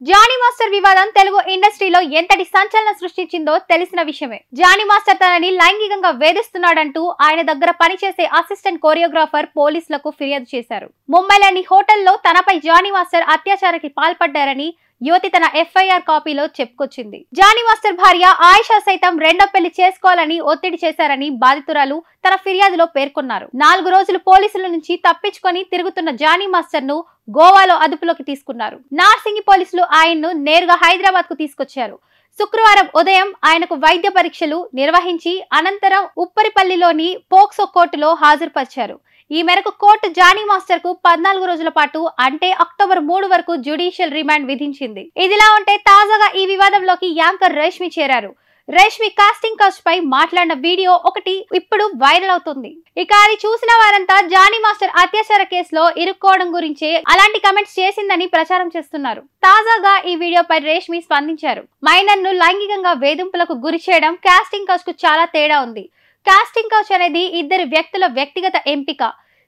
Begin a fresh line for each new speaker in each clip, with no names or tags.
Johnny master వివాదం తెలుగు ఇండస్ట్రీలో ఎంతటి సంచలనం సృష్టించిందో తెలిసిన విషయమే. జానీ మాస్టర్ తనని లైంగికంగా వేధిస్తున్నాడంటూ ఆయన దగ్గర పనిచేసే అసిస్టెంట్ కోరియోగ్రాఫర్ పోలీసులకు ఫిర్యాదు చేశారు. ముంబైలోని హోటల్లో తనపై జానీ మాస్టర్ అత్యాచారానికి పాల్పడ్డారని యువతి తన ఎఫ్ఐఆర్ కాపీలో చెప్పుకొచ్చింది. జానీ మాస్టర్ భార్య ఆయిషా సైతం రెండో పెళ్లి చేసుకోవాలని ఒత్తిడి చేశారని బాధితురాలు తన ఫిర్యాదులో పేర్కొన్నారు. 4 రోజులు పోలీసుల నుంచి తప్పించుకొని తిరుగుతున్న జానీ మాస్టర్ ను గోవాలో అదుపులోకి తీసుకున్నారు. నార్సింగి పోలీసులు ఆయన్ను నేరుగా హైదరాబాద్ కు తీసుకొచ్చారు. శుక్రవారం ఉదయం ఆయనకు వైద్య పరీక్షలు నిర్వహించి అనంతరం ఉప్పరిపల్లిలోని పోక్సో కోర్టులో హాజరుపరిచారు. ఈ మేరకు కోర్టు జానీ మాస్టర్ కు 14 రోజుల పాటు అంటే అక్టోబర్ 3 వరకు జ్యుడిషియల్ రిమాండ్ విధించింది. ఇదిలా ఉంటే తాజాగా ఈ వివాదంలోకి యాంకర్ రేష్మి చేరారు. రేష్మి కాస్టింగ్ కౌచ్ పై మాట్లాడిన వీడియో ఒకటి ఇప్పుడు వైరల్ అవుతుంది. ఇక అది చూసిన వారంతా జానీ మాస్టర్ అత్యాచార కేసులో ఇరుక్కోవడం గురించే అలాంటి కమెంట్స్ చేసిందని ప్రచారం చేస్తున్నారు. తాజాగా ఈ వీడియోపై రేష్మి స్పందించారు. మైనర్ ను లైంగికంగా వేధింపులకు గురి చేయడం కాస్టింగ్ కౌచ్ కు చాలా తేడా ఉంది. కాస్టింగ్ కౌచ్ అనేది ఇద్దరు వ్యక్తుల వ్యక్తిగత ఎంపిక,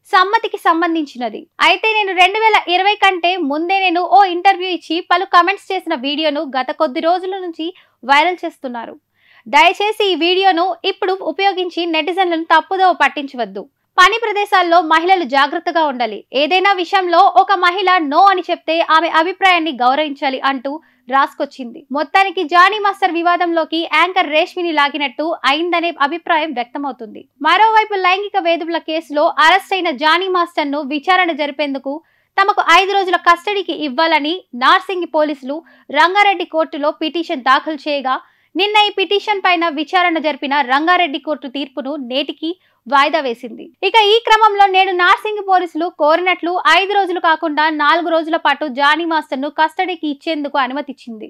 సమ్మతికి సంబంధించినది. అయితే నేను 2020 కంటే ముందే నేను ఓ ఇంటర్వ్యూ ఇచ్చి పలు కమెంట్స్ చేసిన వీడియోను గత కొద్ది రోజుల నుంచి వైరల్ చేస్తున్నారు. దయచేసి ఈ వీడియోను ఇప్పుడు ఉపయోగించి నెటిజన్లను తప్పుదోవ పట్టించవద్దు. పని ప్రదేశాల్లో మహిళలు జాగ్రత్తగా ఉండాలి. ఏదైనా విషయంలో ఒక మహిళ నో అని చెప్తే ఆమె అభిప్రాయాన్ని గౌరవించాలి అంటూ రాసుకొచ్చింది. మొత్తానికి జానీ మాస్టర్ వివాదంలోకి యాంకర్ రేష్మిని లాగినట్టు అయిందనే అభిప్రాయం వ్యక్తమవుతుంది. మరోవైపు లైంగిక వేధింపుల కేసులో అరెస్ట్ అయిన జానీ మాస్టర్ ను విచారణ జరిపేందుకు తమకు 5 రోజుల కస్టడీకి ఇవ్వాలని నార్సింగి పోలీసులు రంగారెడ్డి కోర్టులో పిటిషన్ దాఖలు చేయగా నిన్న ఈ పిటిషన్ పైన విచారణ జరిపిన రంగారెడ్డి కోర్టు తీర్పును నేటికి వాయిదా వేసింది. ఇక ఈ క్రమంలో నేడు నార్సింగి పోలీసులు కోరినట్లు 5 రోజులు కాకుండా 4 రోజుల పాటు జానీ మాస్టర్ ను కస్టడీకి ఇచ్చేందుకు అనుమతిచ్చింది.